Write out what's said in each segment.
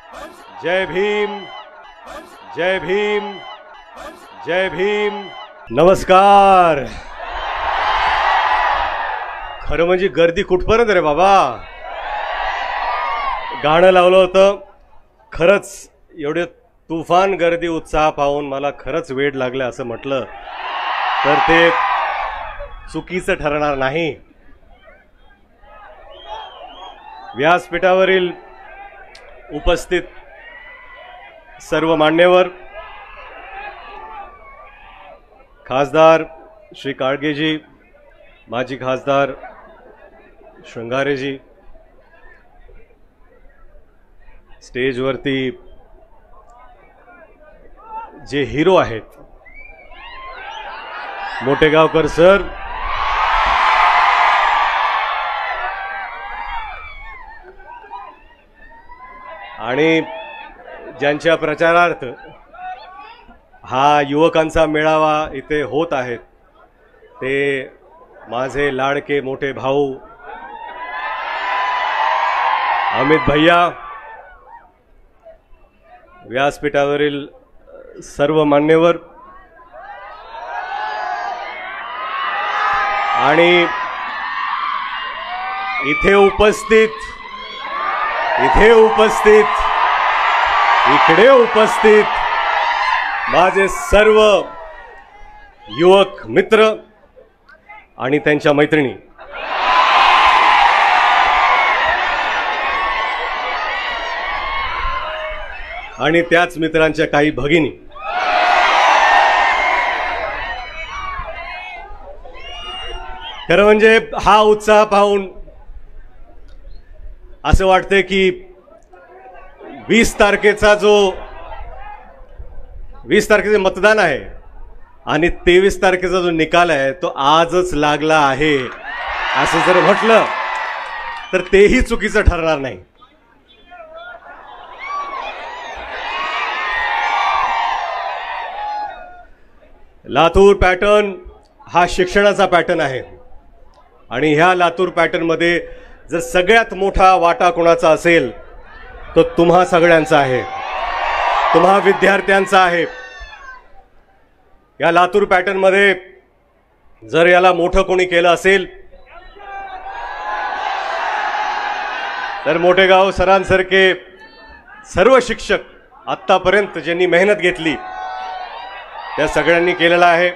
जय भीम, जय भीम, जय भीम. नमस्कार. खरं म्हणजे गर्दी कुठपर्यंत रे बाबा. गाणं लावलं होतं. खरंच एवढे तुफान गर्दी उत्साह पाहून मला खरंच वेड लागलं असं म्हटलं तर ते चुकीचं ठरणार नाही. व्यासपीठावरील उपस्थित सर्व मान्यवर, खासदार श्री काळगेजी, माजी खासदार श्रंगारेजी, स्टेजवरती जे हिरो आहेत, मोटेगावकर सर, आणि ज्यांच्या प्रचारार्थ हा युवकांचा मेळावा इथे होत आहेत ते माझे लाडके मोठे भाऊ अमित भैया, व्यासपीठावरील सर्व मान्यवर आणि इथे उपस्थित, इकडे उपस्थित माझे सर्व युवक मित्र आणि त्यांच्या मैत्रिणी. आणि त्याच मित्रांच्या काही भगिनी. खरं म्हणजे हा उत्साह पाहून असं वाटतं की 20 तारखेचे मतदान आहे आणि 23 तारखेचा जो निकाल आहे तो आजच लागला आहे असं जर म्हटलं तर तेही चुकीचं ठरणार नाही. लातूर पॅटर्न हा शिक्षणाचा पॅटर्न आहे आणि ह्या लातूर पॅटर्न मध्ये जर सगळ्यात मोठा वाटा कोणाचा असेल तो तुम्हा सगळ्यांचा आहे, तुम्हा विद्यार्थ्यांचा आहे. या लातूर पॅटर्न मध्ये जर याला मोठं कोणी केलं असेल तर मोटेगाव सरांसारखे सर्व शिक्षक आतापर्यंत ज्यांनी मेहनत घेतली त्या सगळ्यांनी केलेला आहे.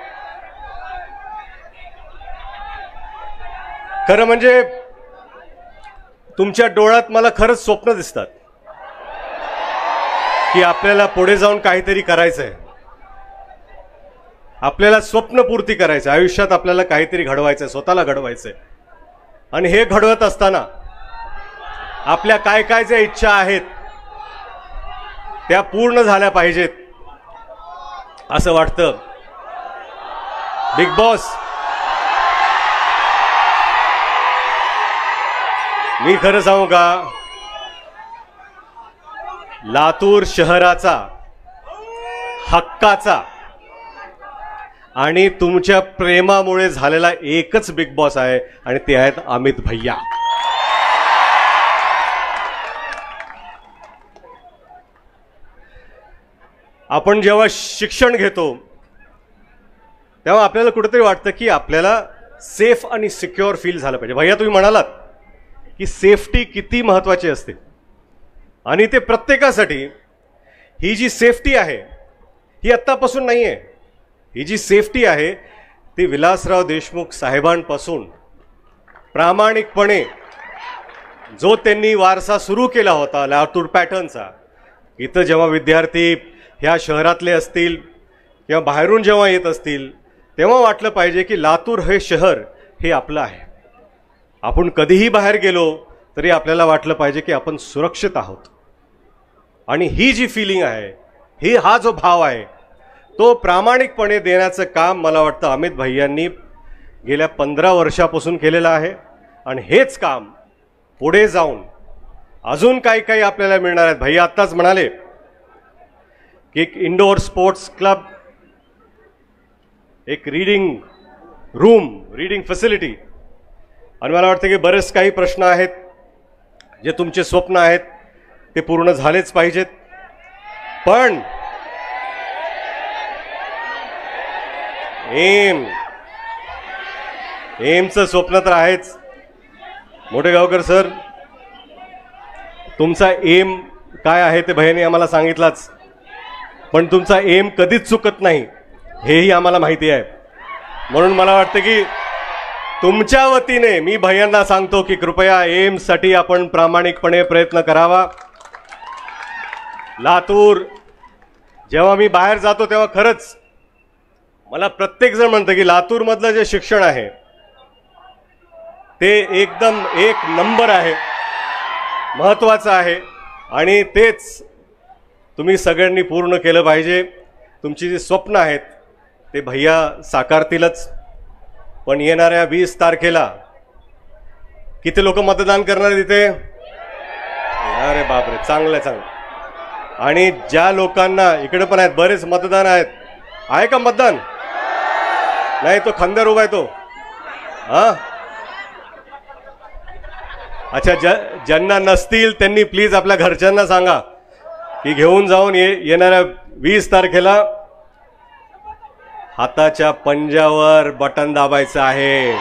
खरं म्हणजे तुमच्या डोळ्यात मला खरंच स्वप्न दिसतात की आपल्याला पुढे जाऊन काहीतरी करायचं आहे, आपल्याला स्वप्नपूर्ती करायचं आहे, आयुष्यात आपल्याला काहीतरी घडवायचं आहे, स्वतःला घडवायचं आहे. आणि हे घडवत असताना आपल्या काय काय ज्या इच्छा आहेत त्या पूर्ण झाल्या पाहिजेत असं वाटतं. बिग बॉस, मी खरं सांगू का, लातूर शहराचा हक्काचा आणि तुमच्या प्रेमामुळे झालेला एकच बिग बॉस आहे आणि ते आहेत अमित भैया. आपण जेव्हा शिक्षण घेतो तेव्हा आपल्याला कुठेतरी वाटतं की आपल्याला सेफ आणि सिक्युअर फील झालं पाहिजे. भैया तुम्ही म्हणालात की सेफ्टी किती महत्त्वाची असते आणि ते प्रत्येकासाठी. ही जी सेफ्टी आहे ही आत्तापासून नाही आहे. ही जी सेफ्टी आहे ती विलासराव देशमुख साहेबांपासून प्रामाणिकपणे जो त्यांनी वारसा सुरू केला होता लातूर पॅटर्नचा. इथं जेव्हा विद्यार्थी ह्या शहरातले असतील किंवा बाहेरून जेव्हा येत असतील तेव्हा वाटलं पाहिजे की लातूर हे शहर हे आपलं आहे. आपण कधीही बाहेर गेलो तरी आपल्याला वाटलं पाहिजे की आपण सुरक्षित आहोत. आणि ही जी फिलिंग आहे, हा जो भाव आहे तो प्रामाणिकपणे देण्याचं काम मला वाटतं अमित भैयांनी गेल्या 15 वर्षापासून केलेलं आहे. आणि हेच काम पुढे जाऊन अजून काही काही आपल्याला मिळणार आहेत. भैया आत्ताच म्हणाले की एक इंडोर स्पोर्ट्स क्लब, एक रीडिंग रूम, रीडिंग फॅसिलिटी. आणि मला वाटतं की बरेच काही प्रश्न आहेत जे तुमचे स्वप्न आहेत ते पूर्ण झालेच पाहिजेत. पण एमचं स्वप्न तर आहेच. मोठेगावकर सर, तुमचा एम काय आहे ते भैयाने आम्हाला सांगितलाच, पण तुमचा एम कधीच चुकत नाही हेही आम्हाला माहिती आहे. म्हणून मला वाटतं की तुमच्या वतीने मी भैयांना सांगतो की कृपया एमसाठी आपण प्रामाणिकपणे प्रयत्न करावा. लातूर, जेव्हा मी बाहेर जातो तेव्हा खरंच मला प्रत्येक जण म्हणतं की लातूरमधलं जे शिक्षण आहे ते एकदम एक नंबर आहे, महत्त्वाचं आहे आणि तेच तुम्ही सगळ्यांनी पूर्ण केलं पाहिजे. तुमची जी स्वप्न आहेत ते भैया साकारतीलच. पण येणाऱ्या 20 तारखेला किती लोक मतदान करणार तिथे? अरे बापरे, चांगलं चांगलं. आणि ज्या लोकांना इकडे पण आहेत बरेच मतदान आहेत, आहे का मतदान? नाही, तो खंदर उभा आहे तो. हा अच्छा, ज्यांना नसतील त्यांनी प्लीज आपल्या घरच्यांना सांगा की घेऊन जाऊन येणाऱ्या 20 तारखेला हाताच्या पंजावर बटन दाबायचं आहे.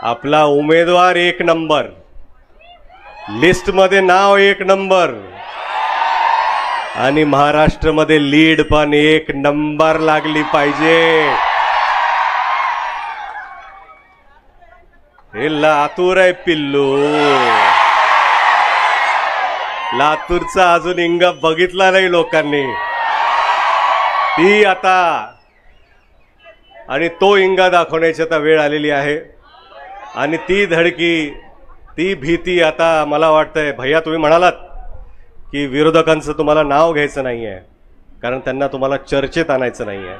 आपला उमेदवार 1 नंबर, लिस्टमध्ये नाव 1 नंबर आणि महाराष्ट्रामध्ये लीड पण 1 नंबर लागली पाहिजे. हे लातूर आहे पिल्लू. लातूरचा अजून इंगा बघितला नाही लोकांनी. ती आता आणि तो इंगा दाखवण्याची आता वेळ आलेली आहे. आणि ती धडकी, ती भीती आता मला वाटतंय भैया तुम्ही म्हणालात की विरोधकांचं तुम्हाला नाव घ्यायचं नाहीये कारण त्यांना तुम्हाला चर्चेत आणायचं नाहीये.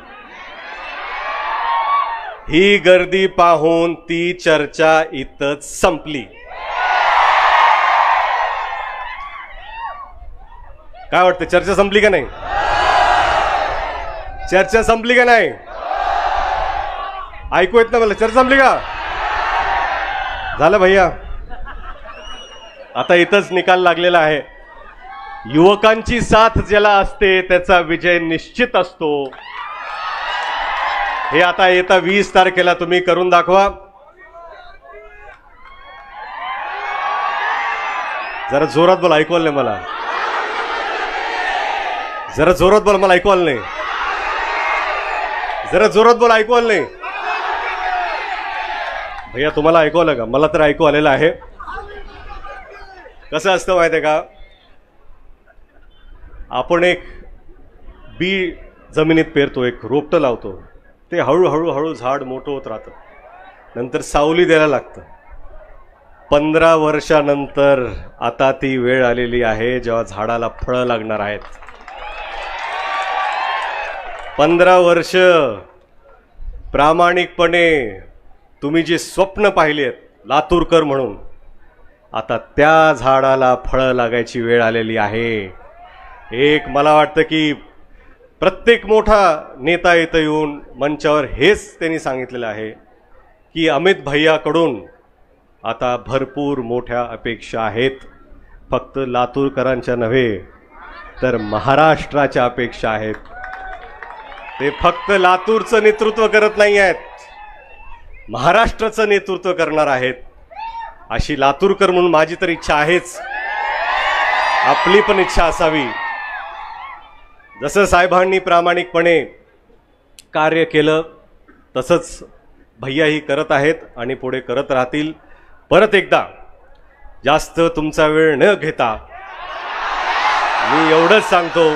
ही गर्दी पाहून ती चर्चा इथंच संपली. काय वाटतं, चर्चा संपली का नाही? चर्चा संपली का नाही? ऐकू येत ना मला? चर्चा संपली का? झालं भैया, आता इथंच निकाल लागलेला आहे. युवकांची साथ ज्याला असते त्याचा विजय निश्चित असतो. हे आता येता 20 तारखेला तुम्ही करून दाखवा. जरा जोरात बोला, ऐकू आलं नाही मला. जरा जोरात बोला, मला ऐकू आलं नाही. जरा जोरात बोला, ऐकू आलं नाही. भैया तुम्हाला ऐकू आलं का? मला तर ऐकू आलेलं आहे. कसं असतं माहिती आहे का, आपण एक बी जमिनीत पेरतो, एक रोपटं लावतो, ते हळूहळू झाड मोठं होत राहतं, नंतर सावली द्यायला लागतं. 15 वर्षानंतर आता ती वेळ आलेली आहे जेव्हा झाडाला फळं लागणार आहेत. 15 वर्ष प्रामाणिकपणे तुम्ही जी स्वप्न पाहिली आहेत लातूरकर म्हणून, आता त्या झाडाला फळं लागायची वेळ आलेली आहे. एक मला वाटतं की प्रत्येक मोठा नेता इथं येऊन मंचावर हेच त्यांनी सांगितलेलं आहे की अमित भैयाकडून आता भरपूर मोठ्या अपेक्षा आहेत. फक्त लातूरकरांच्या नव्हे तर महाराष्ट्राच्या अपेक्षा आहेत. ते फक्त लातूरचं नेतृत्व करत नाही आहेत, महाराष्ट्राचं नेतृत्व करणार आहेत. अशी लातूरकर म्हणून माझी तर इच्छा आहेच, आपली पण इच्छा असावी. जसं साहेबांनी प्रामाणिकपणे कार्य केलं तसंच भैयाही करत आहेत आणि पुढे करत राहतील. परत एकदा जास्त तुमचा वेळ न घेता मी एवढंच सांगतो,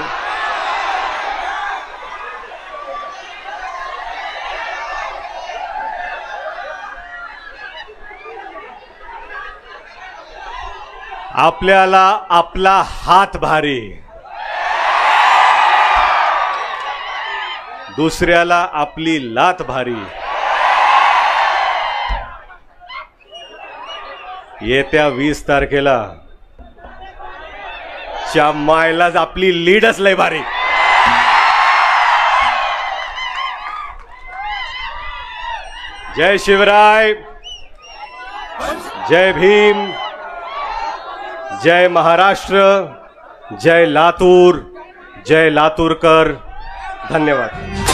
आपल्याला आपला हात भारी, दुसऱ्याला आपली लात भारी. येत्या 20 तारखेला च्या मायलाच आपली लीडच लय भारी. जय शिवराय, जय भीम, जय महाराष्ट्र, जय लातूर, जय लातूरकर. धन्यवाद.